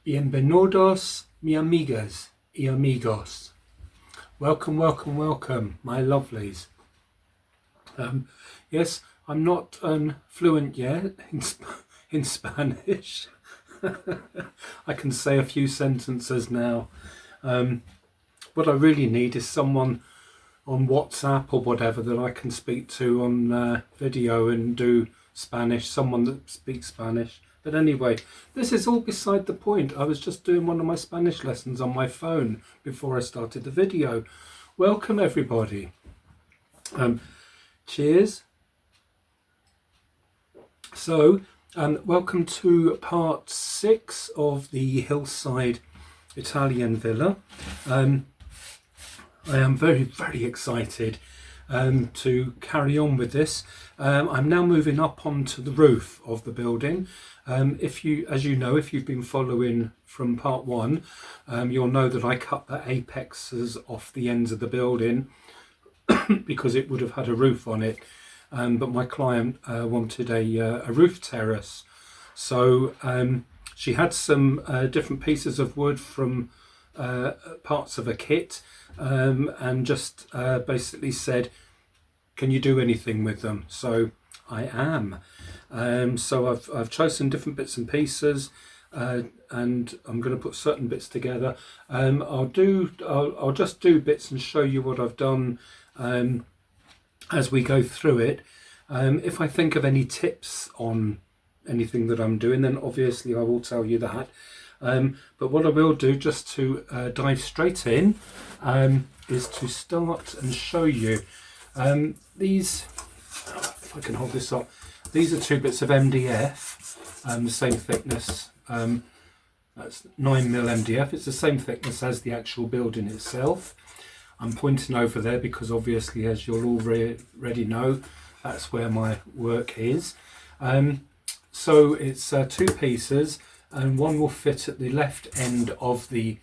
Bienvenidos, mi amigas y amigos. Welcome, welcome, welcome, my lovelies. Yes, I'm not fluent yet in Spanish. I can say a few sentences now. What I really need is someone on WhatsApp or whatever that I can speak to on video and do Spanish, someone that speaks Spanish. But anyway, this is all beside the point. I was just doing one of my Spanish lessons on my phone before I started the video. Welcome everybody. Cheers. So, welcome to part 6 of the Hillside Italian villa. I am very, very excited to carry on with this. I'm now moving up onto the roof of the building. As you know, if you've been following from part 1, you'll know that I cut the apexes off the ends of the building because it would have had a roof on it. But my client wanted a roof terrace. So she had some different pieces of wood from parts of a kit and just basically said, can you do anything with them? So I am. So I've chosen different bits and pieces and I'm going to put certain bits together. I'll just do bits and show you what I've done as we go through it. If I think of any tips on anything that I'm doing, then obviously I will tell you that. But what I will do, just to dive straight in, is to start and show you these. If I can hold this up, these are 2 bits of MDF, the same thickness. That's 9mm MDF. It's the same thickness as the actual building itself. I'm pointing over there because obviously, as you'll already know, that's where my work is. So it's 2 pieces, and one will fit at the left end of the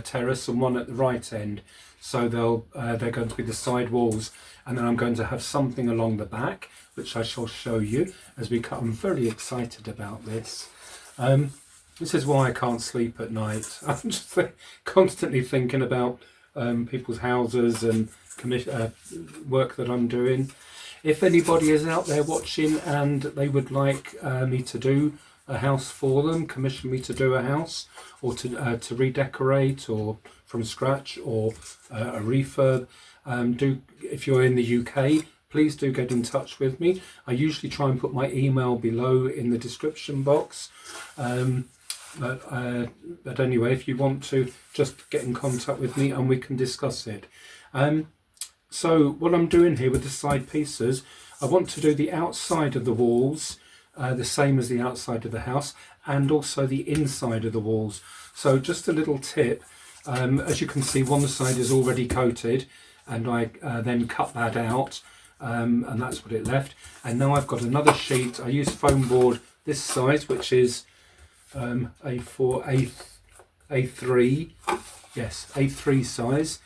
terrace and one at the right end. So they're going to be the side walls, and then I'm going to have something along the back, which I shall show you as we come. I'm very excited about this. This is why I can't sleep at night. I'm just constantly thinking about people's houses and work that I'm doing. If anybody is out there watching and they would like me to do a house for them, commission me to do a house, or to redecorate, or from scratch, or a refurb, if you're in the UK, please do get in touch with me. I usually try and put my email below in the description box. But anyway, if you want to, just get in contact with me and we can discuss it. So what I'm doing here with the side pieces, I want to do the outside of the walls the same as the outside of the house, and also the inside of the walls. So just a little tip, as you can see, one side is already coated, and I then cut that out, and that's what it left. And now I've got another sheet. I use foam board this size, which is A3, yes, A3 size.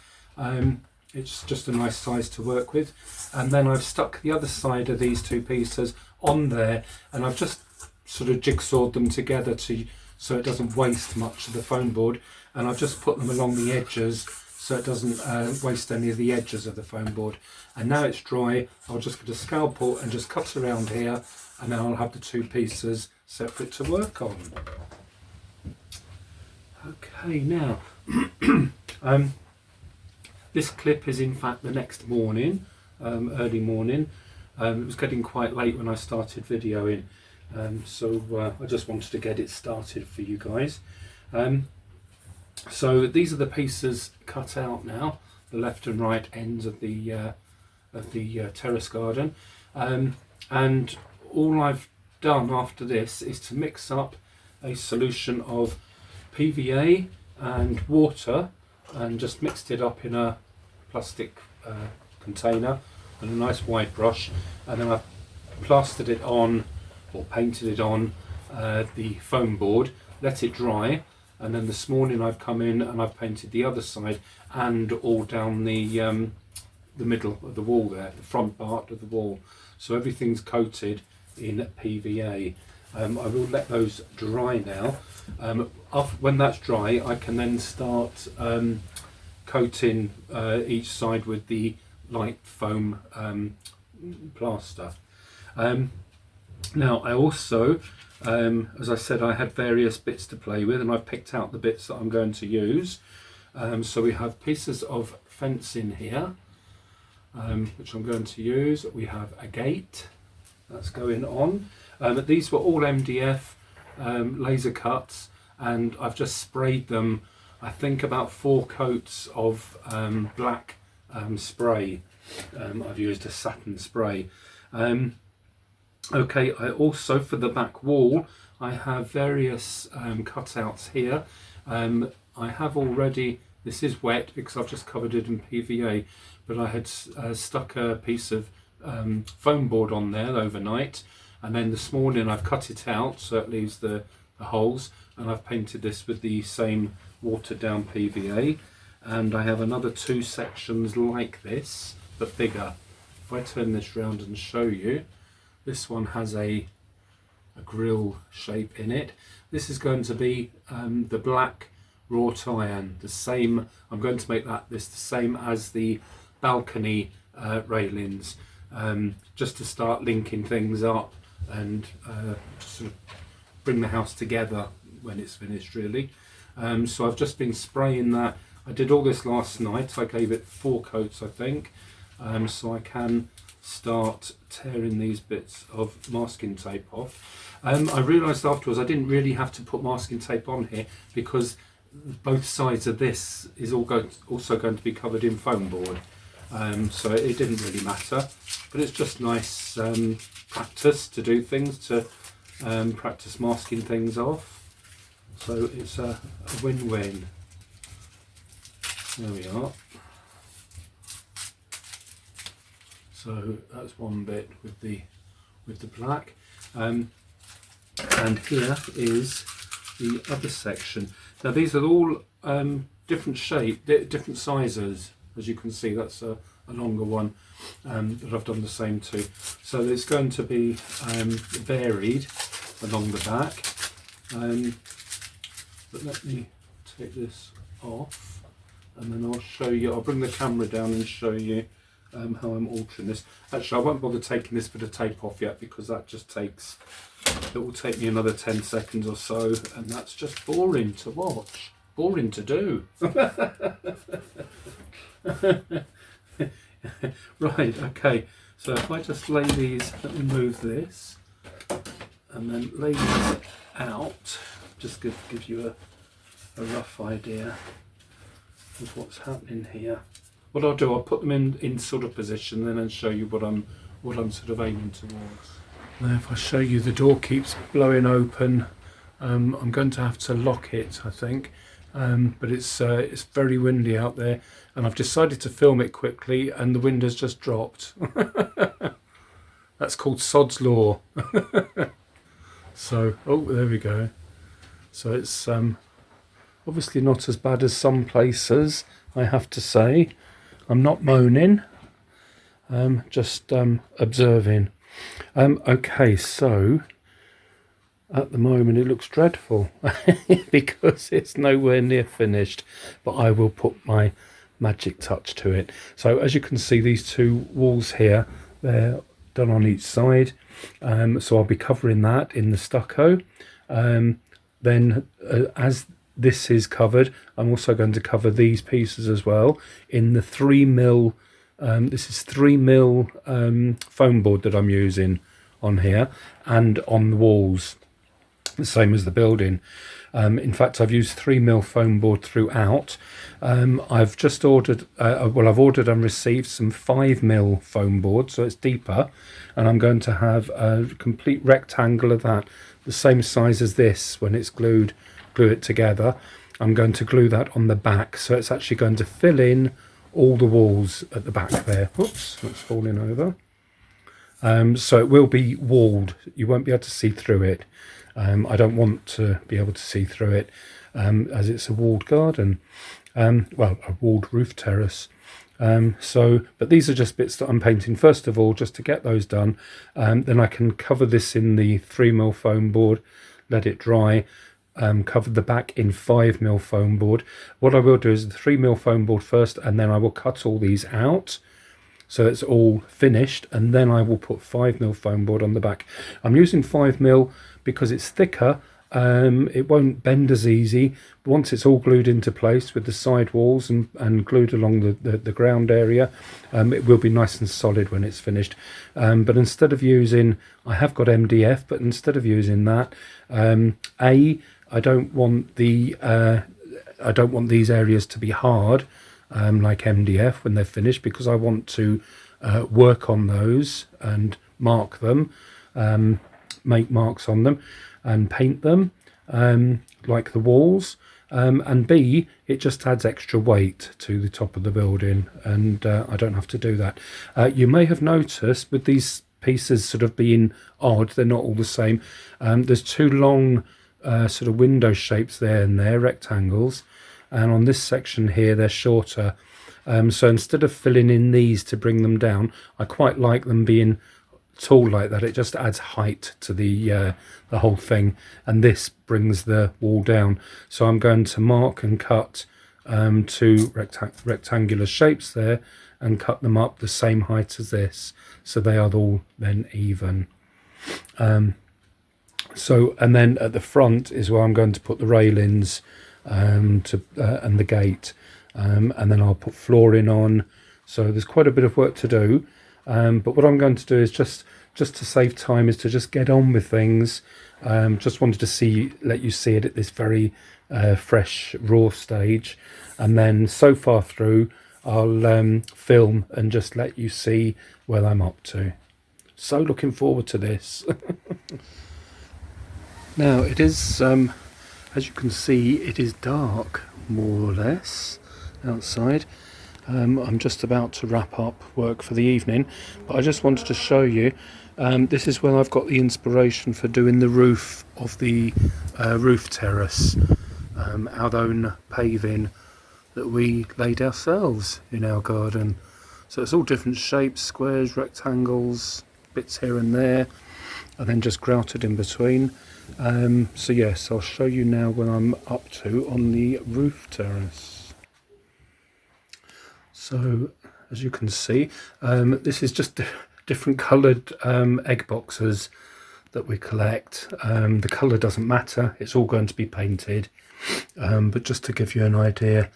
It's just a nice size to work with. And then I've stuck the other side of these 2 pieces on there, and I've just sort of jigsawed them together so it doesn't waste much of the foam board, and I've just put them along the edges so it doesn't waste any of the edges of the foam board. And now it's dry, I'll just get a scalpel and just cut around here, and then I'll have the 2 pieces separate to work on. Okay, now this clip is in fact the next morning, early morning. It was getting quite late when I started videoing, so I just wanted to get it started for you guys. So these are the pieces cut out now, the left and right ends of the terrace garden, and all I've done after this is to mix up a solution of PVA and water, and just mixed it up in a plastic container and a nice white brush, and then I've plastered it on, or painted it on, the foam board, let it dry, and then this morning I've come in and I've painted the other side and all down the middle of the wall there, the front part of the wall. So everything's coated in PVA. I will let those dry now. When that's dry, I can then start coating each side with the light foam plaster. Now I also, as I said, I had various bits to play with, and I've picked out the bits that I'm going to use. So we have pieces of fencing here, which I'm going to use. We have a gate that's going on. These were all MDF laser cuts, and I've just sprayed them, I think about 4 coats of black spray. I've used a satin spray. Okay, I also, for the back wall, I have various cutouts here. I have already, this is wet because I've just covered it in PVA, but I had stuck a piece of foam board on there overnight, and then this morning I've cut it out so it leaves the holes, and I've painted this with the same watered down PVA, and I have another 2 sections like this but bigger. If I turn this round and show you, this one has a grill shape in it. This is going to be the black wrought iron, the same. I'm going to make this the same as the balcony railings, just to start linking things up and sort of bring the house together when it's finished, really. So I've just been spraying that. I did all this last night. I gave it 4 coats, I think, so I can start tearing these bits of masking tape off. I realised afterwards I didn't really have to put masking tape on here because both sides of this is also going to be covered in foam board, so it didn't really matter, but it's just nice practice to do things, to practice masking things off, so it's a win-win. There we are. So that's one bit with the black, and here is the other section. Now these are all different shape, different sizes. As you can see, that's a longer one that I've done the same to. So it's going to be varied along the back. But let me take this off, and then I'll show you. I'll bring the camera down and show you how I'm altering this. Actually, I won't bother taking this bit of tape off yet because that just takes, it will take me another 10 seconds or so, and that's just boring to watch, boring to do. Right, okay, so if I just lay these, let me move this, and then lay these out, just give you a rough idea of what's happening here. What I'll do, I'll put them in sort of position, then I'll show you what I'm sort of aiming towards. Now, if I show you, the door keeps blowing open. I'm going to have to lock it, I think, but it's very windy out there, and I've decided to film it quickly, and the wind has just dropped. That's called Sod's Law. So, oh, there we go. So it's obviously not as bad as some places, I have to say. I'm not moaning, just observing. Okay, so at the moment it looks dreadful because it's nowhere near finished, but I will put my magic touch to it. So as you can see, these 2 walls here, they're done on each side, so I'll be covering that in the stucco. Then as this is covered, I'm also going to cover these pieces as well in the 3mm. This is 3mm foam board that I'm using on here and on the walls, the same as the building. In fact, I've used 3mm foam board throughout. I've just ordered, I've ordered and received some 5mm foam board, so it's deeper, and I'm going to have a complete rectangle of that, the same size as this when it's glued. Glue it together. I'm going to glue that on the back, so it's actually going to fill in all the walls at the back there. Oops, that's falling over. So it will be walled. You won't be able to see through it. I don't want to be able to see through it, as it's a walled garden, well, a walled roof terrace. But these are just bits that I'm painting first of all, just to get those done. Then I can cover this in the 3mm foam board, let it dry, cover the back in 5mm foam board. What I will do is the 3mm foam board first, and then I will cut all these out so it's all finished, and then I will put 5mm foam board on the back. I'm using 5mm because it's thicker. It won't bend as easy. Once it's all glued into place with the side walls and glued along the ground area, it will be nice and solid when it's finished. But instead of using, I have got MDF, but instead of using that, I don't want these areas to be hard, like MDF when they're finished, because I want to work on those and mark them, make marks on them and paint them, like the walls. And B, it just adds extra weight to the top of the building, and I don't have to do that. You may have noticed with these pieces sort of being odd, they're not all the same. There's two long sort of window shapes there and there, rectangles, and on this section here they're shorter. So instead of filling in these to bring them down, I quite like them being tall like that. It just adds height to the whole thing, and this brings the wall down. So I'm going to mark and cut two rectangular shapes there and cut them up the same height as this, so they are all then even. And then at the front is where I'm going to put the railings and the gate, and then I'll put flooring on. So there's quite a bit of work to do, but what I'm going to do is just to save time, is to just get on with things. Just wanted to let you see it at this very fresh, raw stage, and then so far through I'll film and just let you see where I'm up to. So looking forward to this. Now it is, as you can see, it is dark more or less outside. I'm just about to wrap up work for the evening, but I just wanted to show you, this is where I've got the inspiration for doing the roof of the roof terrace, our own paving that we laid ourselves in our garden. So it's all different shapes, squares, rectangles, bits here and there, and then just grouted in between. So yes, I'll show you now what I'm up to on the roof terrace. So as you can see, this is just different coloured egg boxes that we collect. The colour doesn't matter, it's all going to be painted, but just to give you an idea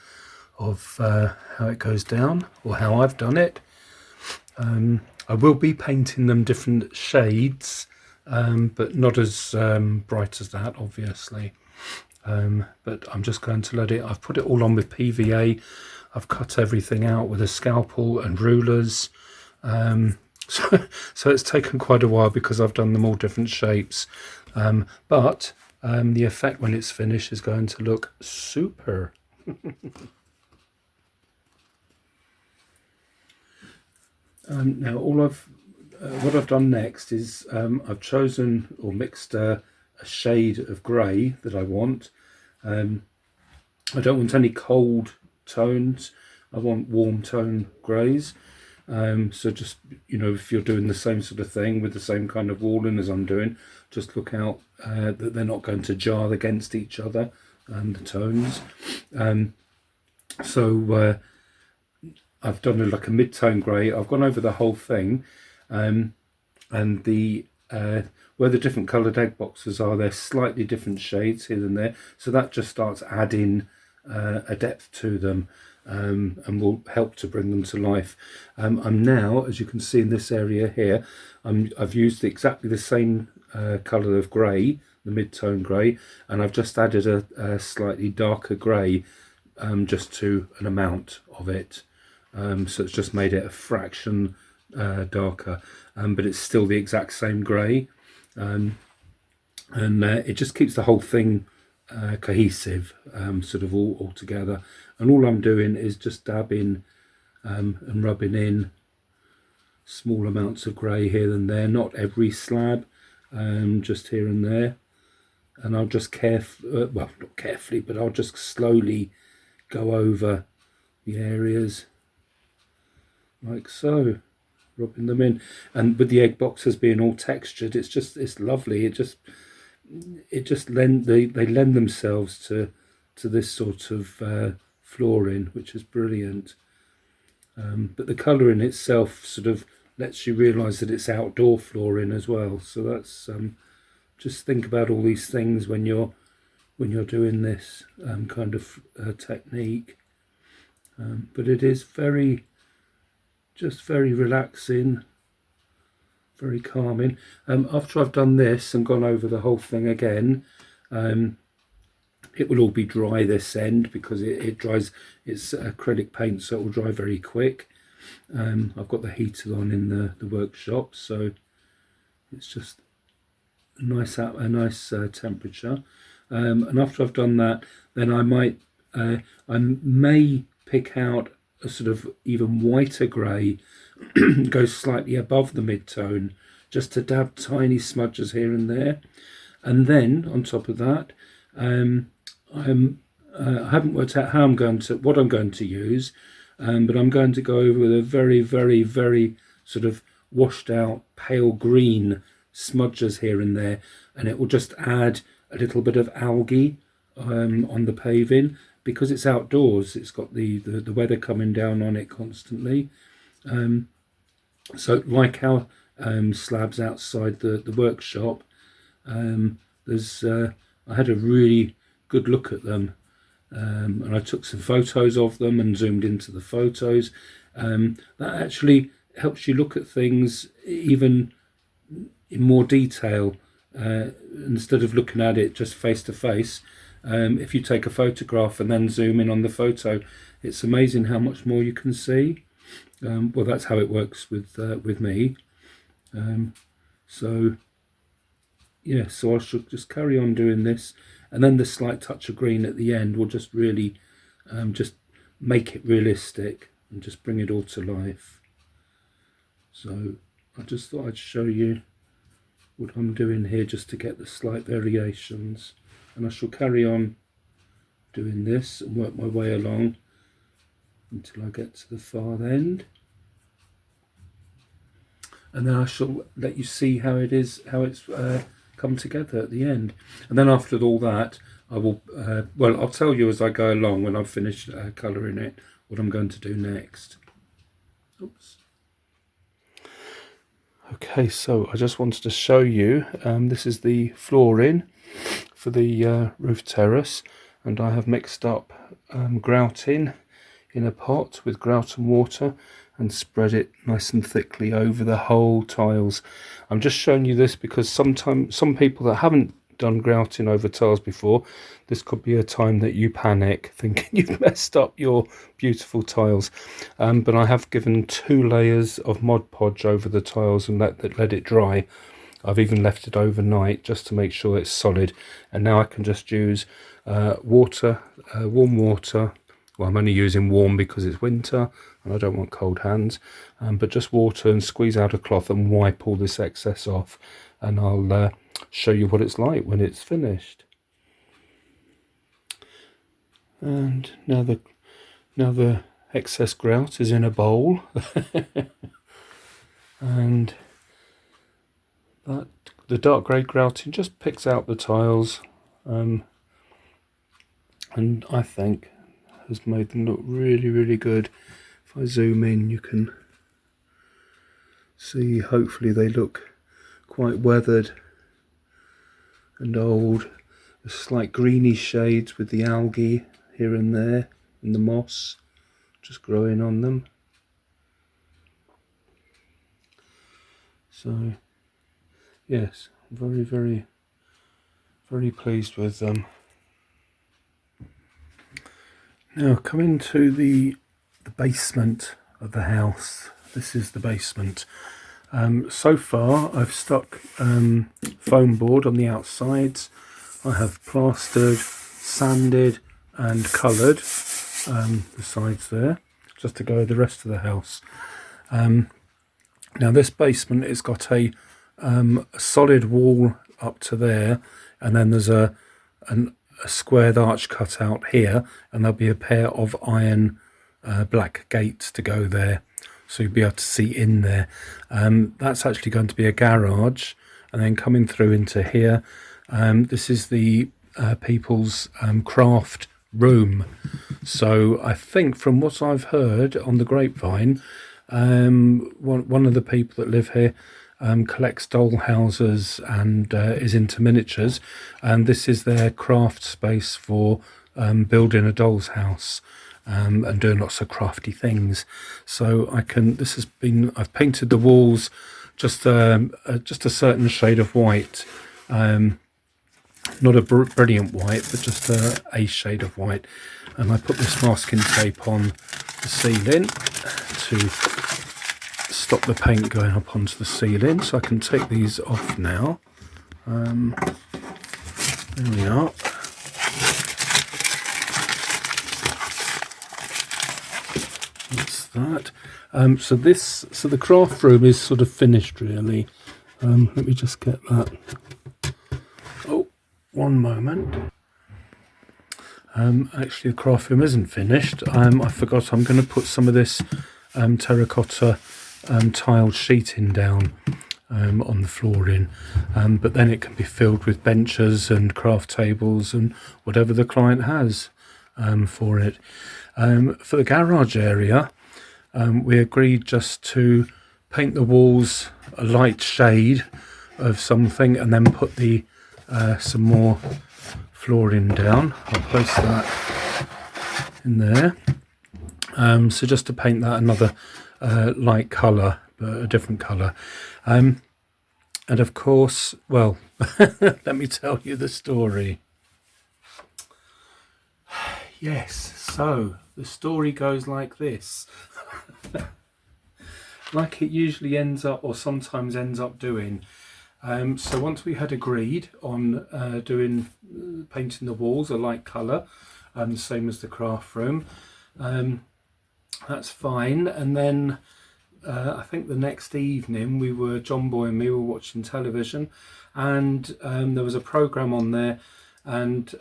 of how it goes down, or how I've done it. I will be painting them different shades, but not as bright as that, obviously. But I'm just going to let it, I've put it all on with PVA. I've cut everything out with a scalpel and rulers. So it's taken quite a while because I've done them all different shapes. But the effect when it's finished is going to look super. Now what I've done next is I've chosen or mixed a shade of grey that I want. I don't want any cold tones, I want warm tone greys. So just, if you're doing the same sort of thing with the same kind of walling as I'm doing, just look out that they're not going to jar against each other, and the tones. I've done like a mid-tone grey. I've gone over the whole thing, and the where the different coloured egg boxes are, they're slightly different shades here and there, so that just starts adding a depth to them, and will help to bring them to life. I'm now, as you can see in this area here, I've used exactly the same colour of grey, the mid-tone grey, and I've just added a slightly darker grey, just to an amount of it. So it's just made it a fraction darker, but it's still the exact same grey, and it just keeps the whole thing cohesive, sort of all together. And all I'm doing is just dabbing and rubbing in small amounts of grey here and there, not every slab, just here and there. And I'll just not carefully, but I'll just slowly go over the areas. like so, rubbing them in. And with the egg boxes being all textured, it's lovely. They lend themselves to this sort of flooring, which is brilliant. But the colouring itself sort of lets you realise that it's outdoor flooring as well. So that's just think about all these things when you're doing this kind of technique. But it is very relaxing, very calming. After I've done this and gone over the whole thing again, it will all be dry this end because it dries. It's acrylic paint, so it will dry very quick. I've got the heater on in the workshop, so it's just a nice temperature. And after I've done that, then I may pick out a sort of even whiter grey, go slightly above the mid-tone, just to dab tiny smudges here and there. And then on top of that, I haven't worked out what I'm going to use, but I'm going to go over with a very sort of washed out pale green smudges here and there, and it will just add a little bit of algae on the paving because it's outdoors. It's got the weather coming down on it constantly. So like our slabs outside the workshop, I had a really good look at them, and I took some photos of them and zoomed into the photos. That actually helps you look at things even in more detail, instead of looking at it just face to face. If you take a photograph and then zoom in on the photo, it's amazing how much more you can see. Well, that's how it works with me. So yeah, so I should just carry on doing this, and then the slight touch of green at the end will just really just make it realistic and just bring it all to life. So I just thought I'd show you what I'm doing here just to get the slight variations, and I shall carry on doing this and work my way along until I get to the far end, and then I shall let you see how it's come together at the end. And then after all that, I will I'll tell you as I go along when I've finished colouring it what I'm going to do next. Oops. Okay, so I just wanted to show you, this is the flooring for the roof terrace, and I have mixed up grouting in a pot with grout and water and spread it nice and thickly over the whole tiles. I'm just showing you this because sometimes some people that haven't done grouting over tiles before, this could be a time that you panic thinking you've messed up your beautiful tiles. But I have given 2 layers of Mod Podge over the tiles and let it dry. I've even left it overnight just to make sure it's solid, and now I can just use water, warm water. Well, I'm only using warm because it's winter and I don't want cold hands, but just water, and squeeze out a cloth and wipe all this excess off, and I'll show you what it's like when it's finished. And now the excess grout is in a bowl and the dark grey grouting just picks out the tiles, and I think has made them look really good. If I zoom in, you can see hopefully they look quite weathered and old. There's slight greeny shades with the algae here and there and the moss just growing on them. So yes, I'm very pleased with them. Now coming to the basement of the house. This is the basement. So far I've stuck foam board on the outsides. I have plastered, sanded and coloured the sides there, just to go with the rest of the house. Now this basement has got a solid wall up to there, and then there's a squared arch cut out here, and there'll be a pair of iron black gates to go there. so you'll be able to see in there. That's actually going to be a garage, and then coming through into here, this is the people's craft room. So I think from what I've heard on the grapevine, one of the people that live here collects doll houses and is into miniatures, and this is their craft space for building a doll's house and doing lots of crafty things. So I've painted the walls just a certain shade of white, not a brilliant white, but just a shade of white. And I put this masking tape on the ceiling to stop the paint going up onto the ceiling, so I can take these off now. There we are. That's that. So the craft room is sort of finished, really. Let me just get that. Oh, one moment. Actually, the craft room isn't finished. I forgot. I'm going to put some of this terracotta tiled sheeting down on the flooring, but then it can be filled with benches and craft tables and whatever the client has for it. For the garage area, we agreed just to paint the walls a light shade of something, and then put the some more flooring down. I'll place that in there. So just to paint that another light colour, but a different colour. And of course, well, let me tell you the story. Yes, so the story goes like this. Like it usually ends up, or sometimes ends up doing. So once we had agreed on doing painting the walls a light colour, same as the craft room, that's fine. And then I think the next evening John Boy and me were watching television, and there was a programme on there, and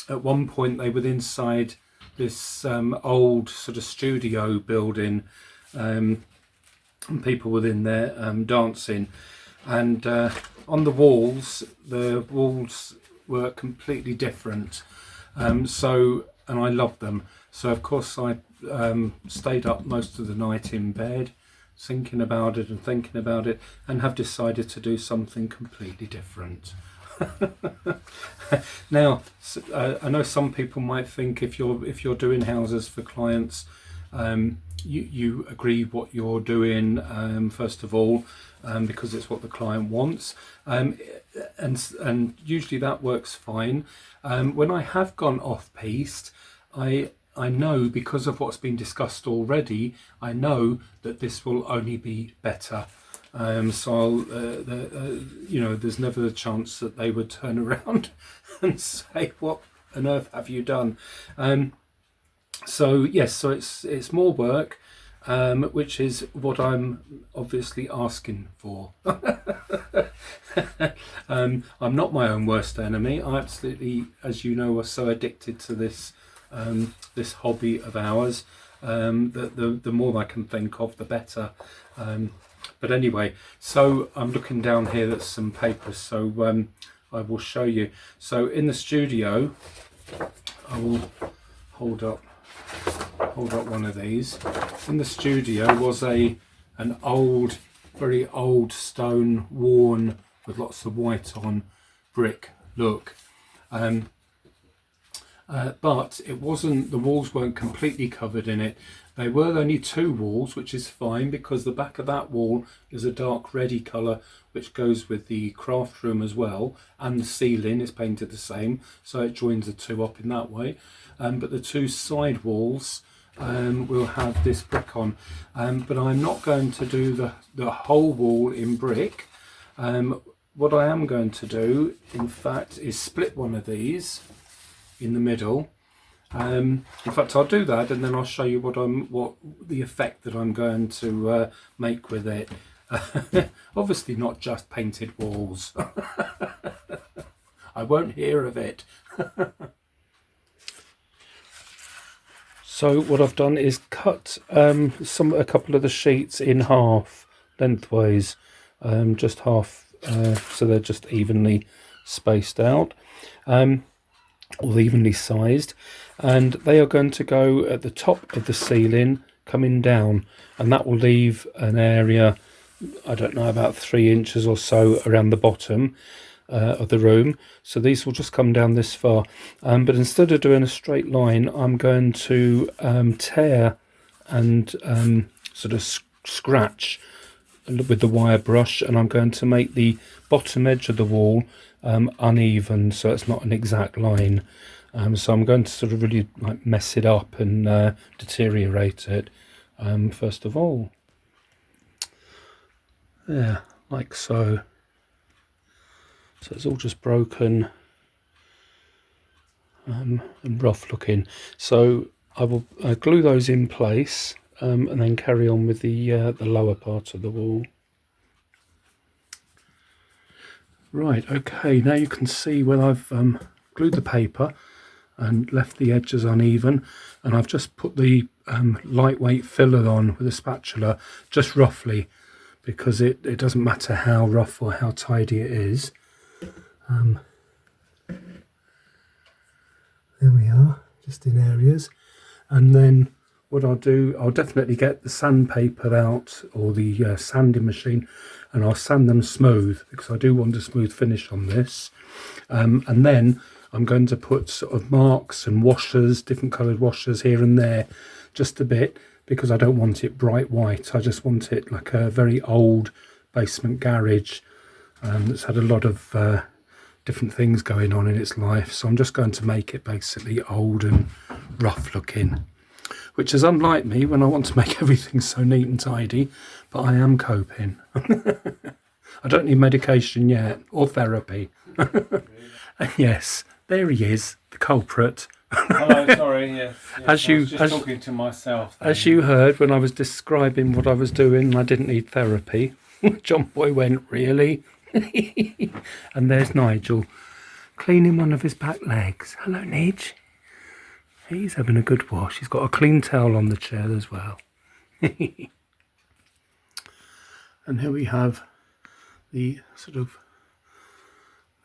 at one point they were inside this old sort of studio building, and people were in there dancing, and on the walls were completely different, and I loved them. So of course I stayed up most of the night in bed thinking about it and thinking about it, and have decided to do something completely different. Now, I know some people might think if you're doing houses for clients, you agree what you're doing first of all, because it's what the client wants, and usually that works fine. When I have gone off piste, I know, because of what's been discussed already, I know that this will only be better. So there's never a chance that they would turn around and say, "What on earth have you done?" So yes, so it's more work, which is what I'm obviously asking for. I'm not my own worst enemy. I absolutely, as you know, are so addicted to this hobby of ours, that the more I can think of, the better. But anyway, so I'm looking down here, that's some papers, so I will show you. So in the studio, I will hold up one of these. In the studio was an old, very old stone, worn with lots of white on, brick look. But it wasn't, the walls weren't completely covered in it. They were only two walls, which is fine, because the back of that wall is a dark reddy colour, which goes with the craft room as well, and the ceiling is painted the same, so it joins the two up in that way. But the two side walls will have this brick on, but I'm not going to do the whole wall in brick. What I am going to do, in fact, is split one of these in the middle. In fact, I'll do that, and then I'll show you what the effect that I'm going to make with it. Obviously not just painted walls. I won't hear of it. So what I've done is cut a couple of the sheets in half lengthways, just half, so they're just evenly spaced out, or evenly sized, and they are going to go at the top of the ceiling coming down, and that will leave an area, I don't know, about 3 inches or so around the bottom of the room. So these will just come down this far, but instead of doing a straight line, I'm going to tear and sort of scratch with the wire brush, and I'm going to make the bottom edge of the wall uneven, so it's not an exact line. So I'm going to sort of really like mess it up and deteriorate it first of all. Yeah, like so. So it's all just broken and rough looking. So I will glue those in place and then carry on with the lower part of the wall. Right, okay, now you can see when I've glued the paper and left the edges uneven, and I've just put the lightweight filler on with a spatula, just roughly, because it doesn't matter how rough or how tidy it is. There we are, just in areas. And then what I'll do, I'll definitely get the sandpaper out, or the sanding machine, and I'll sand them smooth, because I do want a smooth finish on this. And then I'm going to put sort of marks and washers, different coloured washers here and there, just a bit, because I don't want it bright white. I just want it like a very old basement garage that's had a lot of different things going on in its life. So I'm just going to make it basically old and rough looking, which is unlike me when I want to make everything so neat and tidy, but I am coping. I don't need medication yet, or therapy. Yes, there he is, the culprit. Hello, sorry, yes. As I was just talking to myself then. As you heard when I was describing what I was doing, I didn't need therapy. John Boy went, really? And there's Nigel, cleaning one of his back legs. Hello, Nige. He's having a good wash. He's got a clean towel on the chair as well. And here we have the sort of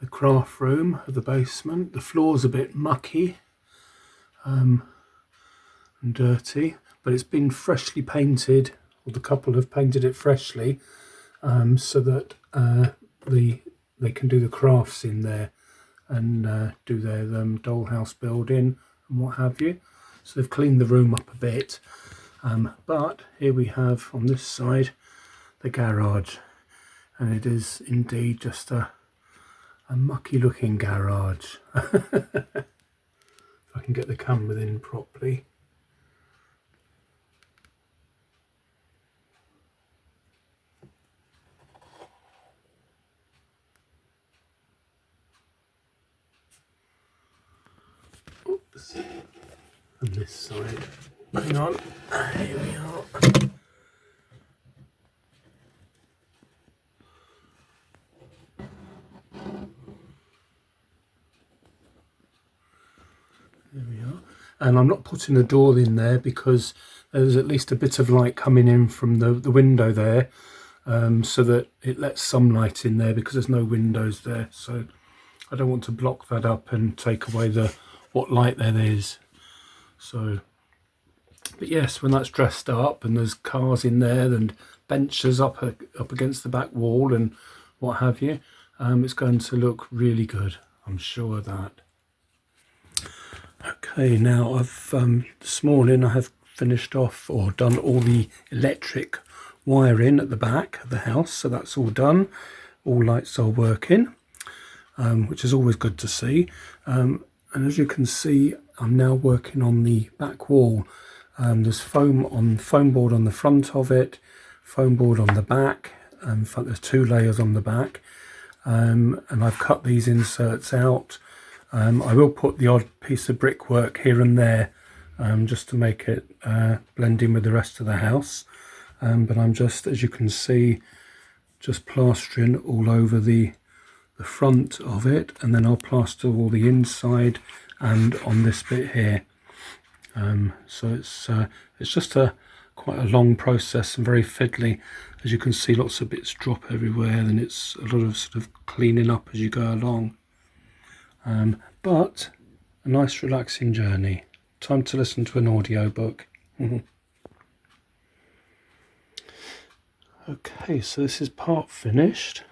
the craft room of the basement. The floor's a bit mucky and dirty, but it's been freshly painted, or the couple have painted it freshly, so that they can do the crafts in there and do their dollhouse building and what have you. So they've cleaned the room up a bit, but here we have on this side the garage, and it is indeed just a mucky looking garage. If I can get the camera in properly. Oops. And this side. Hang on. Here we are. There we are. And I'm not putting a door in there because there's at least a bit of light coming in from the window there, so that it lets some light in there, because there's no windows there. So I don't want to block that up and take away what light there is. So, but yes, when that's dressed up and there's cars in there and benches up against the back wall and what have you, it's going to look really good. I'm sure of that. Okay, now this morning I have finished off or done all the electric wiring at the back of the house, so that's all done. All lights are working, which is always good to see. And as you can see, I'm now working on the back wall. There's foam board on the front of it, foam board on the back. In fact, there's 2 layers on the back, and I've cut these inserts out. I will put the odd piece of brickwork here and there, just to make it blend in with the rest of the house. But I'm just, as you can see, just plastering all over the front of it, and then I'll plaster all the inside and on this bit here. So it's just quite a long process and very fiddly. As you can see, lots of bits drop everywhere, and it's a lot of sort of cleaning up as you go along. But a nice relaxing journey. Time to listen to an audio book. Okay, so this is part finished,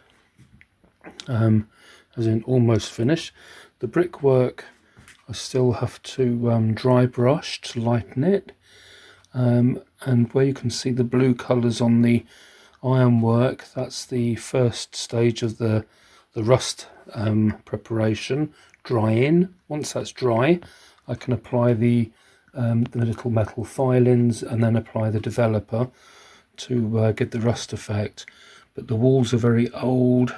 as in almost finished. The brickwork I still have to dry brush to lighten it, and where you can see the blue colours on the ironwork, that's the first stage of the rust preparation, drying. Once that's dry, I can apply the little metal filings and then apply the developer to get the rust effect. But the walls are very old,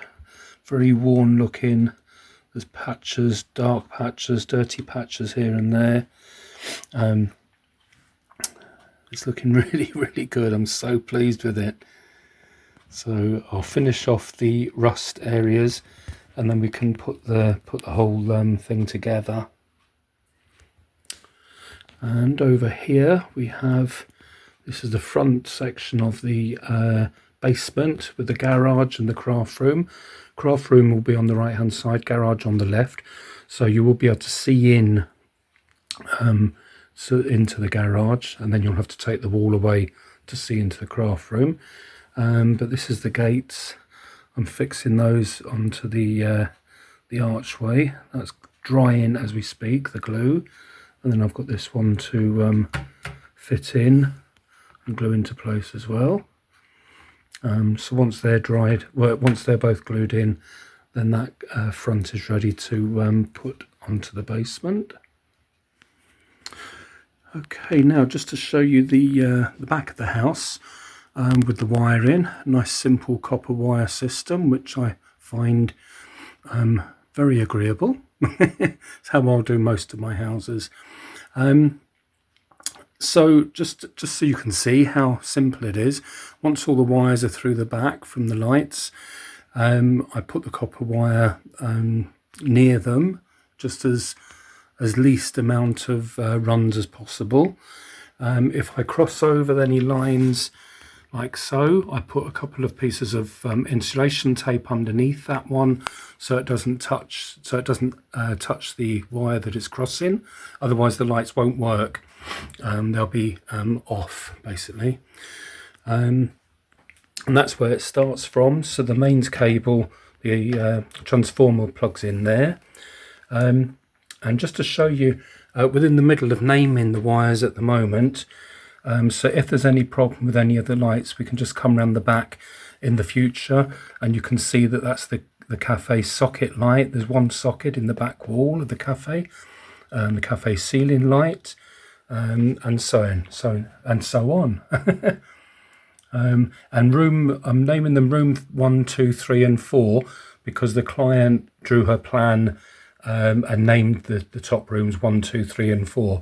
very worn looking. There's patches, dark patches, dirty patches here and there. It's looking really, really good. I'm so pleased with it. So I'll finish off the rust areas, and then we can put the whole thing together. And over here we have, this is the front section of the basement with the garage and the craft room. Craft room will be on the right hand side, garage on the left, so you will be able to see in into the garage, and then you'll have to take the wall away to see into the craft room. But this is the gates. I'm fixing those onto the archway. That's drying as we speak, the glue, and then I've got this one to fit in and glue into place as well. So once they're dried, well, once they're both glued in, then that front is ready to put onto the basement. Okay, now just to show you the back of the house with the wiring. Nice simple copper wire system, which I find very agreeable. It's how I'll do most of my houses. So just so you can see how simple it is, once all the wires are through the back from the lights, I put the copper wire near them, just as least amount of runs as possible. If I cross over any lines like so, I put a couple of pieces of insulation tape underneath that one, so it doesn't touch the wire that it's crossing. Otherwise the lights won't work. They'll be off basically, and that's where it starts from. So the mains cable, the transformer plugs in there, and just to show you, within the middle of naming the wires at the moment, so if there's any problem with any of the lights, we can just come around the back in the future, and you can see that that's the cafe socket light. There's one socket in the back wall of the cafe ceiling light, and so on. And room, I'm naming them room 1, 2, 3 and 4 because the client drew her plan and named the top rooms 1, 2, 3 and 4.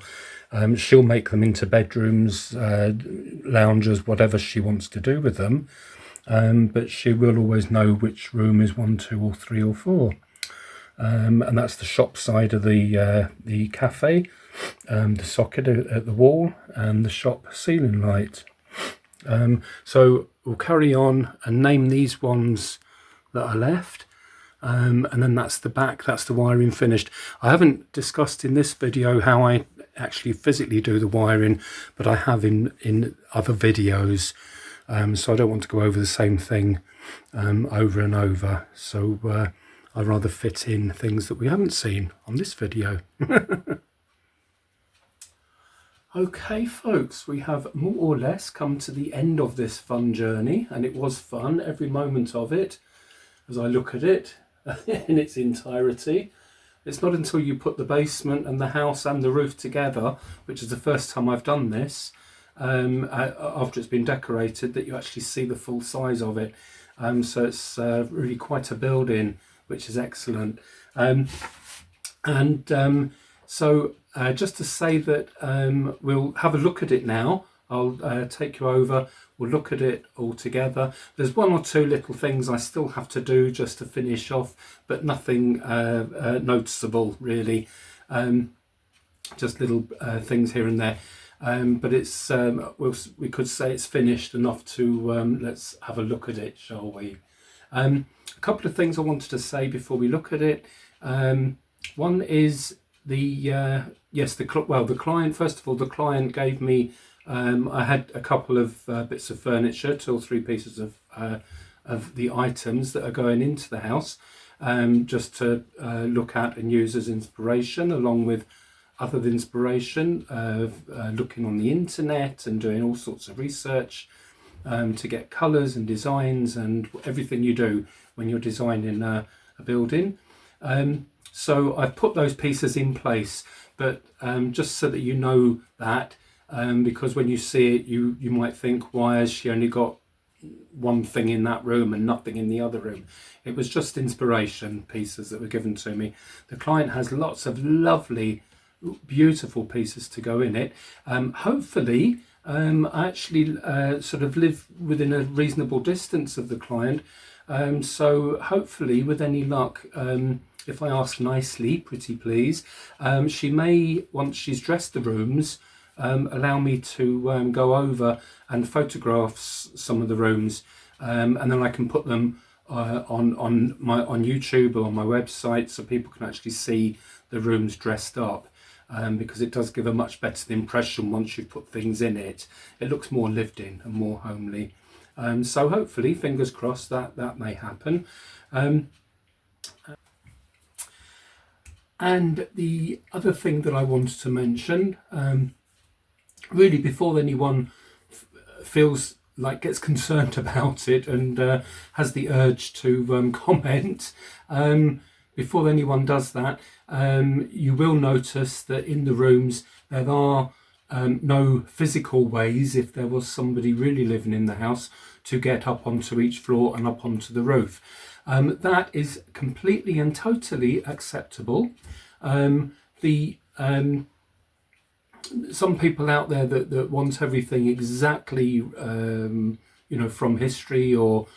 She'll make them into bedrooms, lounges, whatever she wants to do with them, but she will always know which room is 1, 2 or 3 or 4. And that's the shop side of the cafe, the socket at the wall, and the shop ceiling light. So we'll carry on and name these ones that are left, and then that's the back, that's the wiring finished. I haven't discussed in this video how I actually physically do the wiring, but I have in other videos, so I don't want to go over the same thing over and over, so I'd rather fit in things that we haven't seen on this video. Okay folks, we have more or less come to the end of this fun journey, and it was fun, every moment of it, as I look at it in its entirety. It's not until you put the basement and the house and the roof together, which is the first time I've done this, after it's been decorated, that you actually see the full size of it. So it's really quite a building, which is excellent. So just to say that we'll have a look at it now. I'll take you over, we'll look at it all together. There's one or two little things I still have to do just to finish off, but nothing noticeable really. just little things here and there. But it's we could say it's finished enough to let's have a look at it, shall we? A couple of things I wanted to say before we look at it. One is the the client. First of all, the client gave me. I had a couple of bits of furniture, 2 or 3 pieces of the items that are going into the house, just to look at and use as inspiration, along with other inspiration of looking on the internet and doing all sorts of research to get colours and designs and everything you do when you're designing a building. So I've put those pieces in place, but just so that you know that, because when you see it, you might think, why has she only got one thing in that room and nothing in the other room? It was just inspiration pieces that were given to me. The client has lots of lovely, beautiful pieces to go in it. Hopefully, I actually sort of live within a reasonable distance of the client. So hopefully, with any luck, if I ask nicely, pretty please, she may, once she's dressed the rooms, allow me to go over and photograph some of the rooms, and then I can put them on YouTube or on my website, so people can actually see the rooms dressed up. Because it does give a much better impression once you've put things in it. It looks more lived in and more homely. So hopefully, fingers crossed, that may happen. And the other thing that I wanted to mention, really before anyone feels like gets concerned about it and has the urge to comment, before anyone does that, you will notice that in the rooms there are no physical ways, if there was somebody really living in the house, to get up onto each floor and up onto the roof. That is completely and totally acceptable. Some people out there that want everything exactly, from history or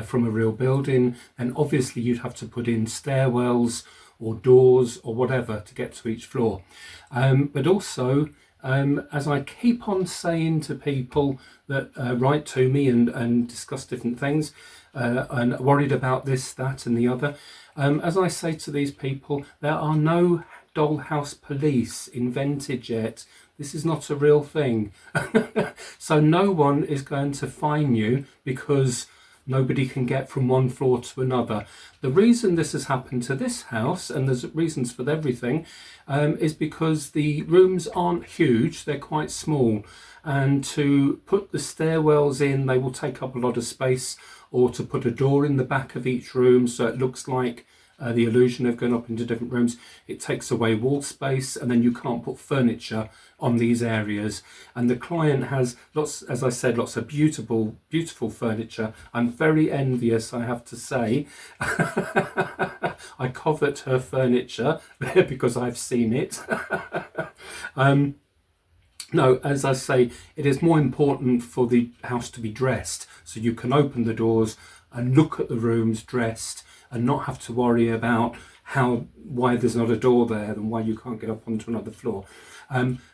from a real building, and obviously you'd have to put in stairwells or doors or whatever to get to each floor. But also, as I keep on saying to people that write to me and discuss different things, and worried about this, that and the other, as I say to these people, there are no dollhouse police invented yet. This is not a real thing. So no one is going to fine you because nobody can get from one floor to another. The reason this has happened to this house, and there's reasons for everything, is because the rooms aren't huge, they're quite small, and to put the stairwells in, they will take up a lot of space, or to put a door in the back of each room so it looks like the illusion of going up into different rooms, it takes away wall space, and then you can't put furniture on these areas. And the client has lots, as I said, lots of beautiful furniture. I'm very envious, I have to say. I covet her furniture because I've seen it. No, as I say, it is more important for the house to be dressed, so you can open the doors and look at the rooms dressed and not have to worry about why there's not a door there and why you can't get up onto another floor.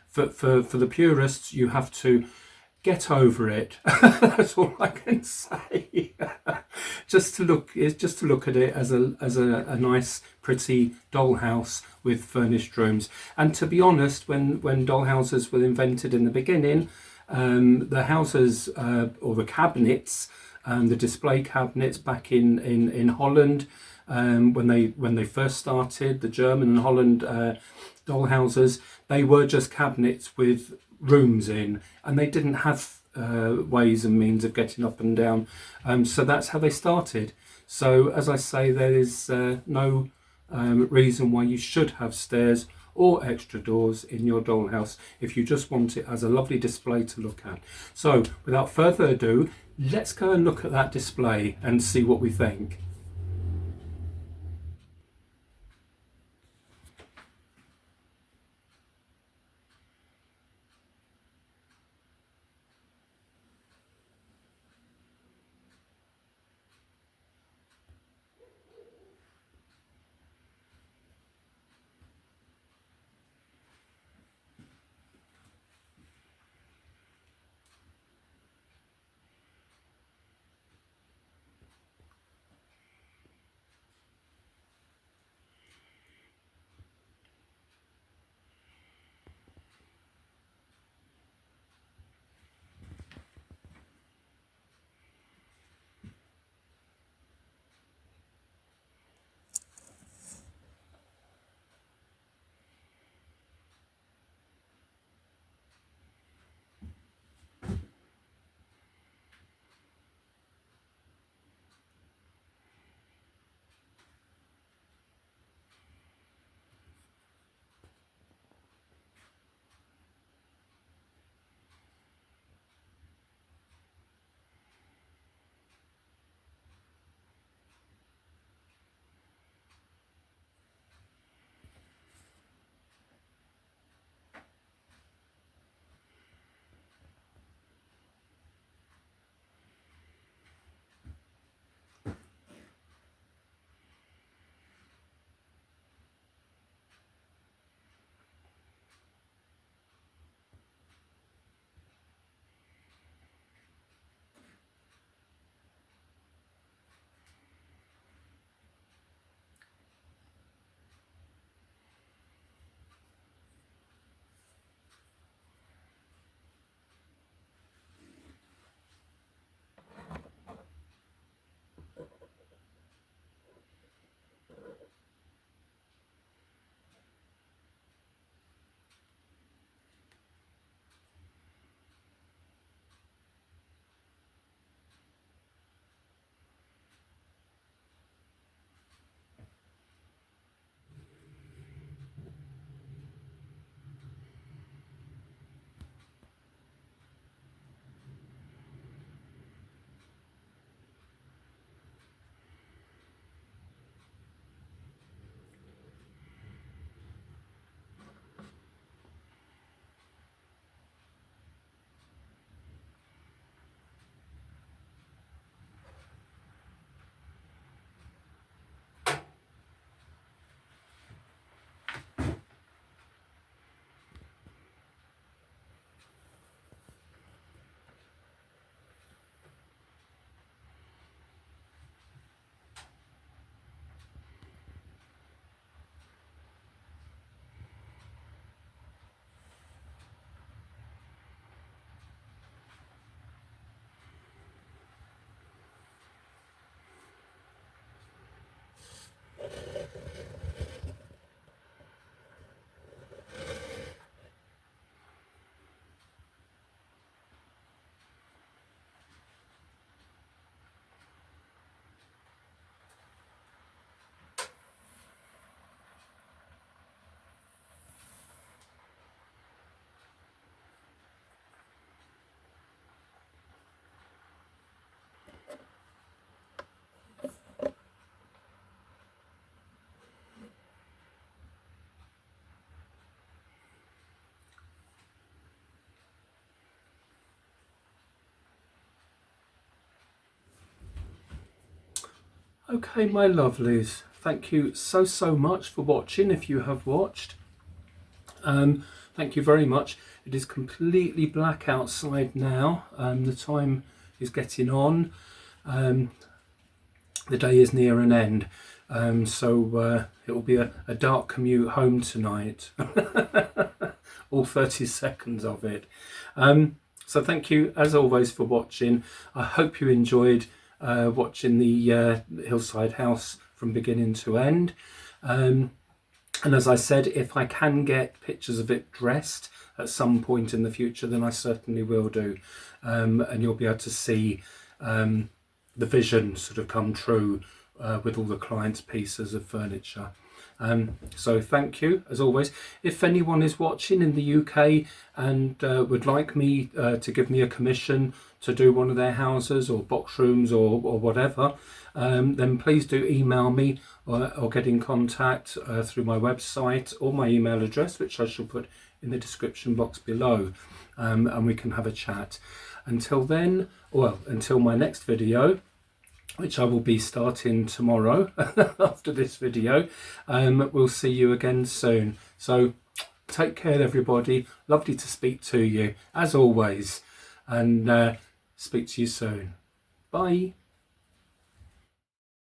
For the purists, you have to get over it. That's all I can say. just to look at it as a nice, pretty dollhouse with furnished rooms. And to be honest, when dollhouses were invented in the beginning, the houses or the cabinets, the display cabinets back in Holland, when they first started, the German and Holland dollhouses, they were just cabinets with rooms in, and they didn't have ways and means of getting up and down. So that's how they started. So as I say, there is no reason why you should have stairs or extra doors in your dollhouse if you just want it as a lovely display to look at. So without further ado, let's go and look at that display and see what we think. Okay, my lovelies, thank you so much for watching, if you have watched. Thank you very much. It is completely black outside now. The time is getting on. The day is near an end. So it will be a dark commute home tonight. All 30 seconds of it. So thank you as always for watching. I hope you enjoyed watching the Hillside House from beginning to end. And as I said, if I can get pictures of it dressed at some point in the future, then I certainly will do. And you'll be able to see the vision sort of come true with all the clients' pieces of furniture. So thank you as always. If anyone is watching in the UK and would like me to give me a commission to do one of their houses or box rooms or whatever, then please do email me or get in contact through my website or my email address, which I shall put in the description box below, and we can have a chat. Until then, well, until my next video, which I will be starting tomorrow after this video, we'll see you again soon. So take care, everybody. Lovely to speak to you as always, and speak to you soon. Bye.